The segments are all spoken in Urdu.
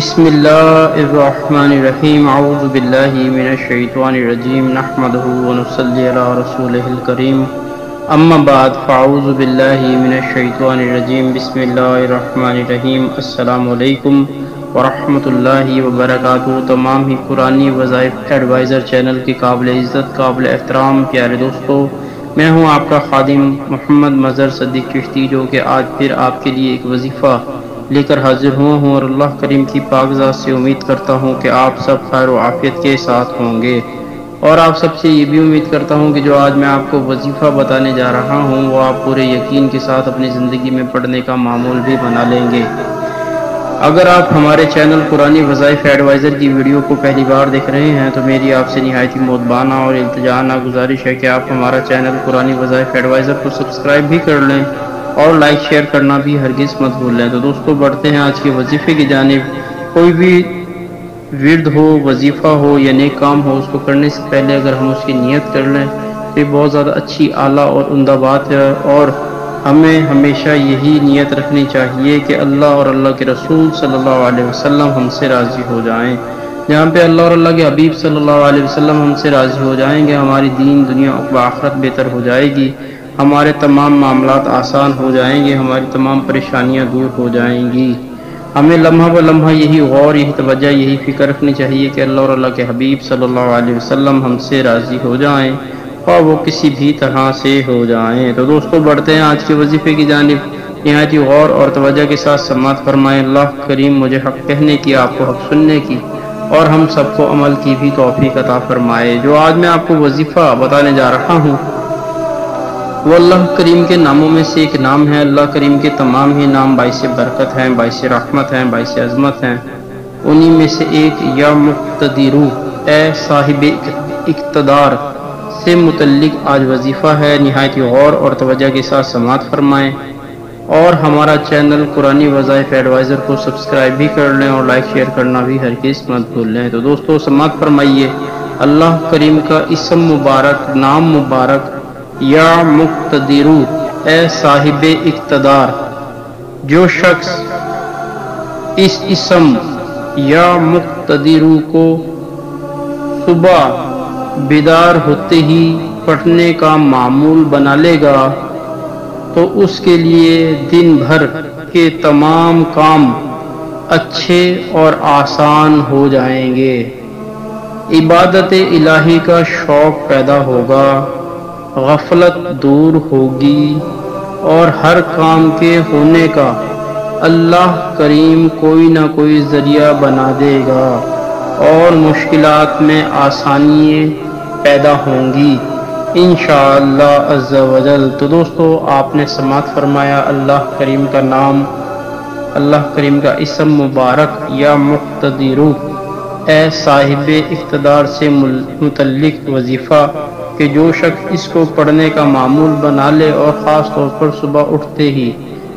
بسم اللہ الرحمن الرحیم اعوذ باللہ من الشیطان الرجیم نحمده ونصلی علی رسولہ الکریم اما بعد فاعوذ باللہ من الشیطان الرجیم بسم اللہ الرحمن الرحیم السلام علیکم ورحمۃ اللہ وبرکاتہ۔ تمام ہی قرآنی وظائف ایڈوائزر چینل کے قابل عزت قابل احترام پیارے دوستو، میں ہوں آپ کا خادم محمد مظہر صدیق چشتی، جو کہ آج پھر آپ کے لیے ایک وظیفہ لے کر حاضر ہوں اور اللہ کریم کی پاک ذات سے امید کرتا ہوں کہ آپ سب خیر و عافیت کے ساتھ ہوں گے، اور آپ سب سے یہ بھی امید کرتا ہوں کہ جو آج میں آپ کو وظیفہ بتانے جا رہا ہوں وہ آپ پورے یقین کے ساتھ اپنی زندگی میں پڑھنے کا معمول بھی بنا لیں گے۔ اگر آپ ہمارے چینل قرآنی وظائف ایڈوائزر کی ویڈیو کو پہلی بار دیکھ رہے ہیں تو میری آپ سے نہایت ہی مؤدبانہ اور التجانہ گزارش ہے کہ آپ ہمارا چینل قرآنی وظائف ایڈوائزر کو سبسکرائب بھی کر لیں اور لائک شیئر کرنا بھی ہرگز مت بھول لیں۔ تو دوستو بڑھتے ہیں آج کے وظیفے کی جانب۔ کوئی بھی ورد ہو، وظیفہ ہو یا نیک کام ہو، اس کو کرنے سے پہلے اگر ہم اس کی نیت کر لیں تو یہ بہت زیادہ اچھی اعلیٰ اور عمدہ بات ہے، اور ہمیں ہمیشہ یہی نیت رکھنی چاہیے کہ اللہ اور اللہ کے رسول صلی اللہ علیہ وسلم ہم سے راضی ہو جائیں۔ جہاں پہ اللہ اور اللہ کے حبیب صلی اللہ علیہ وسلم ہم سے راضی ہو جائیں گے، ہماری دین دنیا و آخرت بہتر ہو جائے گی، ہمارے تمام معاملات آسان ہو جائیں گے، ہماری تمام پریشانیاں دور ہو جائیں گی۔ ہمیں لمحہ بہ لمحہ یہی غور، یہی توجہ، یہی فکر رکھنی چاہیے کہ اللہ اور اللہ کے حبیب صلی اللہ علیہ وسلم ہم سے راضی ہو جائیں، اور وہ کسی بھی طرح سے ہو جائیں۔ تو دوستو بڑھتے ہیں آج کے وظیفے کی جانب۔ نہایت غور اور توجہ کے ساتھ سماعت فرمائیں۔ اللہ کریم مجھے حق کہنے کی، آپ کو حق سننے کی، اور ہم سب کو عمل کی بھی توفیق عطا فرمائے۔ جو آج میں آپ کو وظیفہ بتانے جا رہا ہوں وہ اللہ کریم کے ناموں میں سے ایک نام ہے۔ اللہ کریم کے تمام ہی نام باعث برکت ہیں، باعث رحمت ہیں، باعث عظمت ہیں۔ انہی میں سے ایک یا مقتدر، اے صاحب اقتدار سے متعلق آج وظیفہ ہے۔ نہایت غور اور توجہ کے ساتھ سماعت فرمائیں، اور ہمارا چینل قرآنی وظائف ایڈوائزر کو سبسکرائب بھی کر لیں اور لائک شیئر کرنا بھی ہرگز مت بھول لیں۔ تو دوستو سماعت فرمائیے۔ اللہ کریم کا اسم مبارک، نام مبارک یا مقتدر، اے صاحب اقتدار۔ جو شخص اس اسم یا مقتدر کو صبح بیدار ہوتے ہی پڑھنے کا معمول بنا لے گا تو اس کے لیے دن بھر کے تمام کام اچھے اور آسان ہو جائیں گے۔ عبادت الہی کا شوق پیدا ہوگا، غفلت دور ہوگی، اور ہر کام کے ہونے کا اللہ کریم کوئی نہ کوئی ذریعہ بنا دے گا، اور مشکلات میں آسانیاں پیدا ہوں گی انشاءاللہ عز و جل۔ تو دوستو آپ نے سماعت فرمایا اللہ کریم کا نام، اللہ کریم کا اسم مبارک یا مقتدر، اے صاحب اقتدار سے متعلق وظیفہ، کہ جو شخص اس کو پڑھنے کا معمول بنا لے، اور خاص طور پر صبح اٹھتے ہی،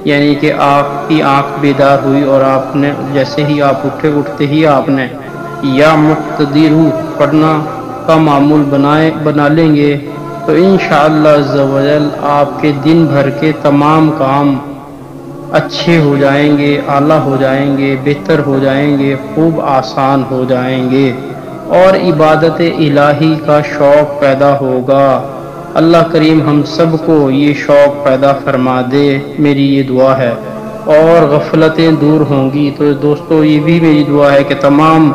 یعنی کہ آپ کی آنکھ بیدار ہوئی اور آپ نے جیسے ہی آپ اٹھتے ہی آپ نے یا مقتدر پڑھنا کا معمول بنا لیں گے تو انشاءاللہ عز و جل آپ کے دن بھر کے تمام کام اچھے ہو جائیں گے، اعلیٰ ہو جائیں گے، بہتر ہو جائیں گے، خوب آسان ہو جائیں گے، اور عبادت الہی کا شوق پیدا ہوگا۔ اللہ کریم ہم سب کو یہ شوق پیدا فرما دے، میری یہ دعا ہے، اور غفلتیں دور ہوں گی۔ تو دوستو یہ بھی میری دعا ہے کہ تمام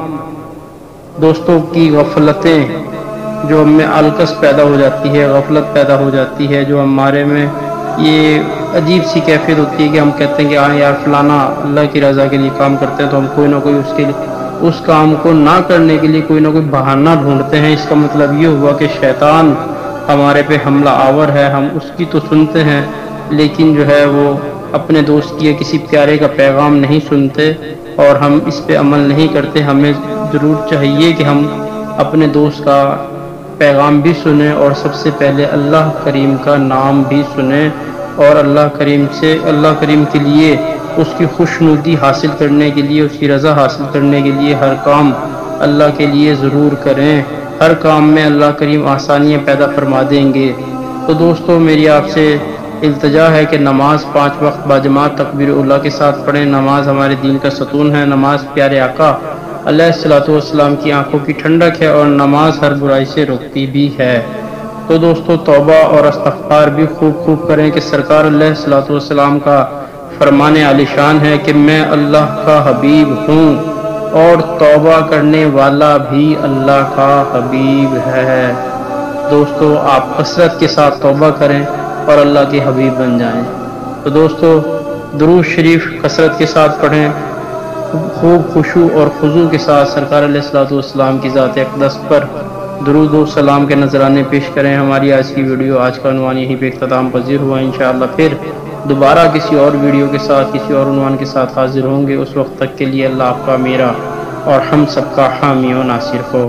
دوستوں کی غفلتیں جو ہم میں الکس پیدا ہو جاتی ہے، غفلت پیدا ہو جاتی ہے، جو ہمارے میں یہ عجیب سی کیفیت ہوتی ہے کہ ہم کہتے ہیں کہ ہاں یار فلانا اللہ کی رضا کے لیے کام کرتے ہیں، تو ہم کوئی نہ کوئی اس کام کو نہ کرنے کے لیے کوئی نہ کوئی بہانہ ڈھونڈتے ہیں۔ اس کا مطلب یہ ہوا کہ شیطان ہمارے پہ حملہ آور ہے، ہم اس کی تو سنتے ہیں لیکن جو ہے وہ اپنے دوست کی یا کسی پیارے کا پیغام نہیں سنتے، اور ہم اس پہ عمل نہیں کرتے۔ ہمیں ضرور چاہیے کہ ہم اپنے دوست کا پیغام بھی سنیں، اور سب سے پہلے اللہ کریم کا نام بھی سنیں، اور اللہ کریم کے لیے اس کی خوشنودی حاصل کرنے کے لیے، اس کی رضا حاصل کرنے کے لیے ہر کام اللہ کے لیے ضرور کریں۔ ہر کام میں اللہ کریم آسانیاں پیدا فرما دیں گے۔ تو دوستو میری آپ سے التجا ہے کہ نماز 5 وقت باجماعت تکبیر اولیٰ کے ساتھ پڑھیں۔ نماز ہمارے دین کا ستون ہے۔ نماز پیارے آقا علیہ الصلوۃ والسلام کی آنکھوں کی ٹھنڈک ہے اور نماز ہر برائی سے روکتی بھی ہے۔ تو دوستو توبہ اور استغفار بھی خوب کریں کہ سرکار علیہ الصلوۃ والسلام کا فرمان عالی شان ہے کہ میں اللہ کا حبیب ہوں اور توبہ کرنے والا بھی اللہ کا حبیب ہے۔ دوستو آپ کثرت کے ساتھ توبہ کریں اور اللہ کے حبیب بن جائیں۔ تو دوستو درود شریف کثرت کے ساتھ پڑھیں، خوب خشوع اور خضوع کے ساتھ سرکار علیہ الصلوۃ والسلام کی ذات اقدس پر درود و سلام کے نذرانے پیش کریں۔ ہماری آج کی ویڈیو، آج کا عنوان یہیں پہ اختتام پذیر ہوا۔ انشاءاللہ پھر دوبارہ کسی اور ویڈیو کے ساتھ، کسی اور عنوان کے ساتھ حاضر ہوں گے۔ اس وقت تک کے لیے اللہ آپ کا، میرا اور ہم سب کا حامی و ناصر ہو۔